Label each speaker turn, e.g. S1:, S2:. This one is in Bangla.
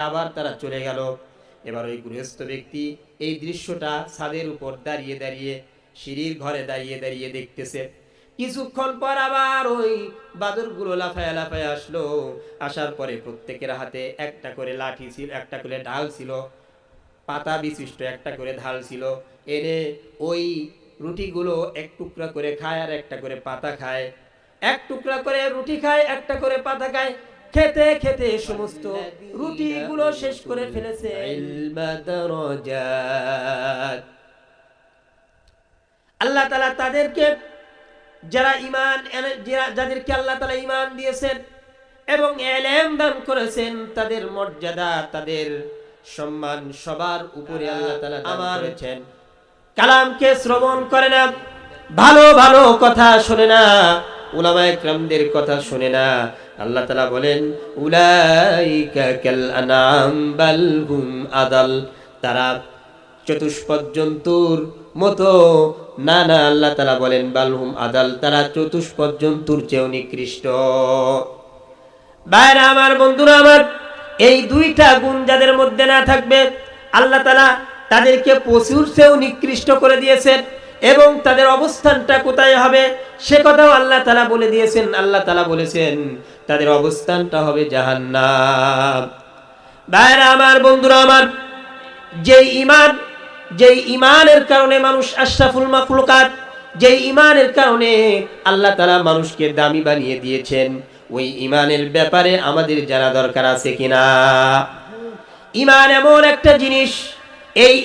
S1: আবার তারা চলে গেল। এবার ওই গৃহস্থ ব্যক্তি এই দৃশ্যটা ছাদের উপর দাঁড়িয়ে দাঁড়িয়ে, সিঁড়ির ঘরে দাঁড়িয়ে দাঁড়িয়ে দেখতেছে। কিছুক্ষণ পর আবার ওই বাদরগুলো লাফায়া লাফায়া আসলো। আসার পরে প্রত্যেকের হাতে একটা করে লাঠি ছিল, একটা করে ঢাল ছিল, পাতা বিশিষ্ট একটা করে ঢাল ছিল। এনে ওই রুটিগুলো এক টুকরা করে খায় আর একটা করে পাতা খায়, এক টুকরা করে রুটি খায়, একটা করে পাতা খায়। খেতে খেতে সমস্ত রুটিগুলো শেষ করে ফেলেছে। আল্লাহ তাআলা তাদেরকে, যারা ঈমান, যাদেরকে আল্লাহ তাআলা ঈমান দিয়েছেন এবং ইলম দান করেছেন, তাদের মর্যাদা, তাদের সম্মান সবার উপরে আল্লাহ তাআলা দান করেছেন। কালামকে শ্রবণ করে না, ভালো ভালো কথা শুনে না, উলামায়ে কেরামদের কথা শুনে না। আল্লাহ তাআলা বলেন উলাইকা কাল আনাম বাল হুম আদাল, তারা চতুষ্পদ জন্তুর মতো। না না, আল্লাহ তাআলা বলেন বালহুম আদাল, তারা চতুষ্পদ জন্তুর চেয়েও নিকৃষ্ট। ভাইরা আমার, বন্ধুরা আমার, এই দুইটা গুণ যাদের মধ্যে না থাকবে, আল্লাহ তাআলা তাদেরকে পশুর চেয়েও নিকৃষ্ট করে দিয়েছেন। এবং তাদের অবস্থানটা কোথায় হবে সে কথাও আল্লাহ তাআলা বলে দিয়েছেন। আল্লাহ তাআলা বলেছেন তাদের অবস্থানটা হবে জাহান্নাম। ভাইরা আমার, বন্ধুরা আমার, যেই ঈমানের কারণে মানুষ আশরাফুল মাখলুকাত, যেই ঈমানের কারণে আল্লাহ তাআলা মানুষকে দামি বানিয়ে দিয়েছেন, ওই ঈমানের ব্যাপারে আমাদের জানা দরকার আছে কিনা। ঈমান এমন একটা জিনিস, এই